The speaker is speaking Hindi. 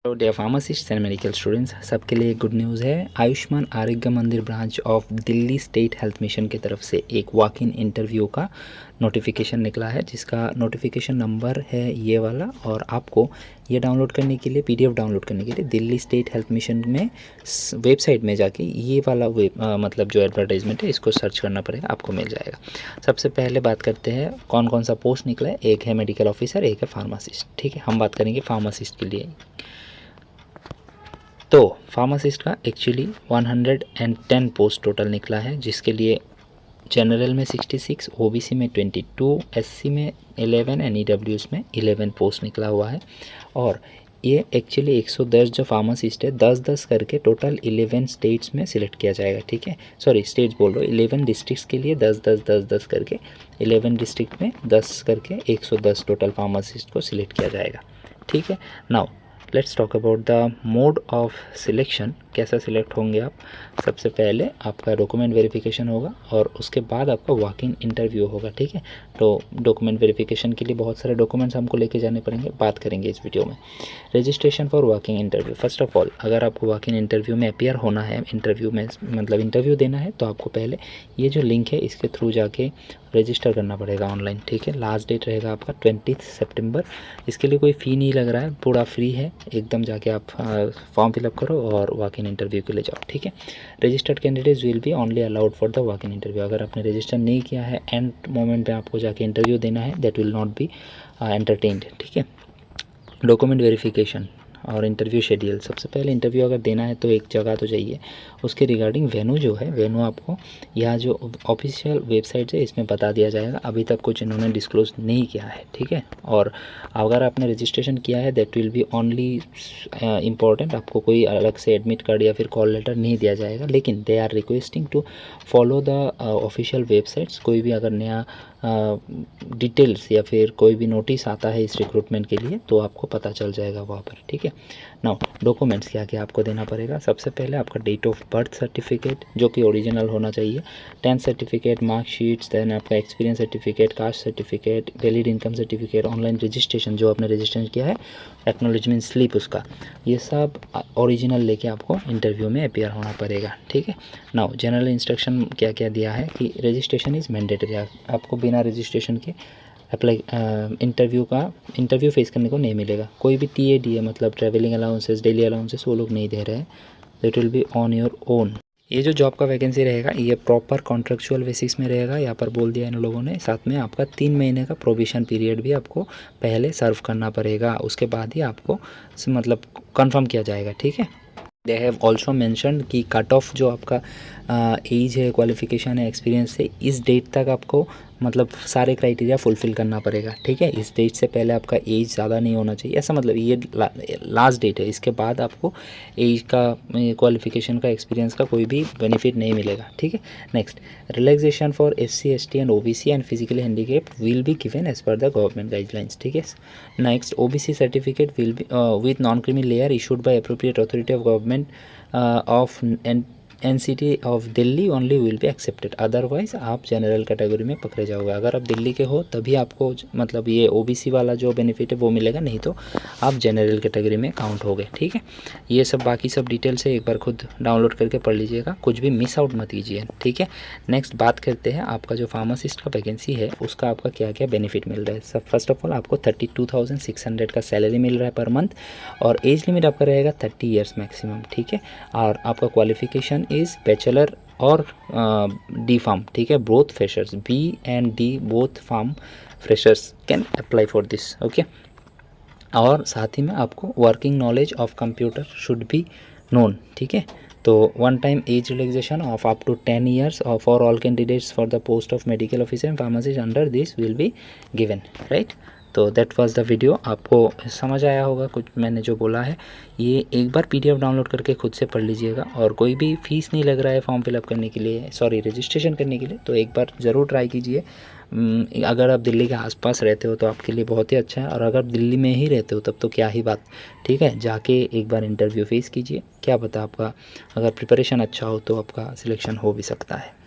Hello dear pharmacist and medical students, सबके लिए गुड न्यूज़ है। Ayushman Arogya Mandir branch of Delhi state health mission की तरफ से एक वॉक इन इंटरव्यू का नोटिफिकेशन निकला है, जिसका नोटिफिकेशन नंबर है ये वाला। और आपको ये डाउनलोड करने के लिए, पीडीएफ डाउनलोड करने के लिए दिल्ली स्टेट हेल्थ मिशन में वेबसाइट में जाके ये वाला मतलब जो एडवर्टाइजमेंट है इसको सर्च करना पड़ेगा, आपको मिल जाएगा। सबसे पहले बात करते हैं कौन कौन सा पोस्ट निकला है। एक है मेडिकल ऑफिसर, एक है फार्मासिस्ट। ठीक है, हम बात करेंगे फार्मासिस्ट के लिए। तो फार्मासिस्ट का एक्चुअली 110 पोस्ट टोटल निकला है, जिसके लिए जनरल में 66, ओबीसी में 22, एससी में 11 एंड ईडब्ल्यूएस में 11 पोस्ट निकला हुआ है। और ये एक्चुअली 110 जो फार्मासिस्ट है 10-10 करके टोटल 11 स्टेट्स में सिलेक्ट किया जाएगा। ठीक है, सॉरी स्टेट्स बोल रहा हूँ, 11 डिस्ट्रिक्ट्स के लिए 10-10-10-10 करके 11 डिस्ट्रिक्ट में 10 करके 110 टोटल फार्मासिस्ट को सिलेक्ट किया जाएगा। ठीक है, now let's talk about the mode of selection. कैसा सिलेक्ट होंगे आप? सबसे पहले आपका डॉक्यूमेंट वेरिफिकेशन होगा और उसके बाद आपका वॉक इन इंटरव्यू होगा। ठीक है, तो डॉक्यूमेंट वेरिफिकेशन के लिए बहुत सारे डॉक्यूमेंट्स हमको लेके जाने पड़ेंगे, बात करेंगे इस वीडियो में। Registration for walk in interview. First of all, अगर आपको वॉक इन इंटरव्यू में अपियर होना है, इंटरव्यू में मतलब इंटरव्यू देना है, तो आपको पहले ये जो लिंक है इसके थ्रू जाके रजिस्टर करना पड़ेगा ऑनलाइन। ठीक है, लास्ट डेट रहेगा आपका 20 सितंबर। इसके लिए कोई फ़ी नहीं लग रहा है, पूरा फ्री है एकदम। जाके आप फॉर्म फिलअप करो और वॉक इन इंटरव्यू के लिए जाओ। ठीक है, registered candidates will be only allowed for the walk in interview. अगर आपने रजिस्टर नहीं किया है, एंड मोमेंट पे आपको जाके इंटरव्यू देना है, that will not be entertained. ठीक है, डॉक्यूमेंट वेरिफिकेशन और इंटरव्यू शेड्यूल। सबसे पहले इंटरव्यू अगर देना है तो एक जगह तो चाहिए, उसके रिगार्डिंग वेन्यू जो है, वेन्यू आपको यहाँ जो ऑफिशियल वेबसाइट है इसमें बता दिया जाएगा। अभी तक कुछ इन्होंने डिस्क्लोज नहीं किया है। ठीक है, और अगर आपने रजिस्ट्रेशन किया है that will be only important, आपको कोई अलग से एडमिट कार्ड या फिर कॉल लेटर नहीं दिया जाएगा, लेकिन they are requesting to follow the official websites. कोई भी अगर नया डिटेल्स या फिर कोई भी नोटिस आता है इस रिक्रूटमेंट के लिए तो आपको पता चल जाएगा वहाँ पर। ठीक है, नाउ डॉक्यूमेंट्स क्या क्या आपको देना पड़ेगा। सबसे पहले आपका डेट ऑफ बर्थ सर्टिफिकेट जो कि ओरिजिनल होना चाहिए, 10th सर्टिफिकेट, मार्कशीट्स, देन आपका experience certificate, caste certificate, valid income certificate, online registration जो आपने रजिस्ट्रेशन किया है, एक्नॉलेजमेंट स्लिप उसका, ये सब ओरिजिनल लेके आपको इंटरव्यू में अपियर होना पड़ेगा। ठीक है, नाउ जनरल इंस्ट्रक्शन क्या क्या दिया है कि रजिस्ट्रेशन इज़ मैंडेटरी। आपको बिना रजिस्ट्रेशन के अप्लाई इंटरव्यू फेस करने को नहीं मिलेगा। कोई भी TAD मतलब ट्रैवलिंग अलाउंसेस, डेली अलाउंसेस वो लोग नहीं दे रहे हैं, that will be on your own. ये जो जॉब का वैकेंसी रहेगा ये प्रॉपर कॉन्ट्रेक्चुअल बेसिस में रहेगा। यहाँ पर बोल दिया इन लोगों ने। साथ में आपका 3 महीने का प्रोविशन पीरियड भी आपको पहले सर्व करना पड़ेगा, उसके बाद ही आपको मतलब कंफर्म किया जाएगा। ठीक है, दे हैव ऑल्सो मैंशनड कि कट ऑफ जो आपका एज है, क्वालिफिकेशन है, एक्सपीरियंस है, इस डेट तक आपको मतलब सारे क्राइटेरिया फुलफ़िल करना पड़ेगा। ठीक है, इस डेट से पहले आपका एज ज़्यादा नहीं होना चाहिए, ऐसा मतलब ये लास्ट डेट है। इसके बाद आपको एज का, क्वालिफिकेशन का, एक्सपीरियंस का कोई भी बेनिफिट नहीं मिलेगा। ठीक है, next, relaxation for SC ST and OBC and physically handicap will be given as per the government guidelines. ठीक है, next, OBC certificate will be with non creamy layer issued by appropriate authority of government of NCT of Delhi only will be accepted, otherwise आप जनरल कैटेगरी में पकड़े जाओगे। अगर आप दिल्ली के हो तभी आपको मतलब ये OBC वाला जो बेनिफिट है वो मिलेगा, नहीं तो आप जनरल कैटेगरी में काउंट होगे। ठीक है, ये सब बाकी सब डिटेल्स है, एक बार खुद डाउनलोड करके पढ़ लीजिएगा, कुछ भी मिस आउट मत कीजिए। ठीक है, नेक्स्ट बात करते हैं आपका जो फार्मासिस्ट का वैकेंसी है उसका आपका क्या क्या बेनिफिट मिल रहा है। सब फर्स्ट ऑफ ऑल आपको 32,600 का सैलरी मिल रहा है पर मंथ, और एज लिमिट आपका रहेगा 30 ईयर्स मैक्सिमम। ठीक है, और आपका क्वालिफिकेशन इज़ बैचलर और D फार्म। ठीक है, both freshers, B and D both pharm freshers can apply for this. Okay, और साथ ही में आपको working knowledge of computer should be known. ठीक है, तो one time age relaxation of up to 10 years for all candidates for the post of medical officer and pharmacist under this will be given. Right, तो दैट वाज द वीडियो। आपको समझ आया होगा कुछ मैंने जो बोला है। ये एक बार PDF डाउनलोड करके खुद से पढ़ लीजिएगा, और कोई भी फीस नहीं लग रहा है फॉर्म फिलअप करने के लिए, सॉरी रजिस्ट्रेशन करने के लिए, तो एक बार ज़रूर ट्राई कीजिए। अगर आप दिल्ली के आसपास रहते हो तो आपके लिए बहुत ही अच्छा है, और अगर दिल्ली में ही रहते हो तब तो क्या ही बात। ठीक है, जाके एक बार इंटरव्यू फेस कीजिए, क्या पता आपका अगर प्रिपरेशन अच्छा हो तो आपका सिलेक्शन हो भी सकता है।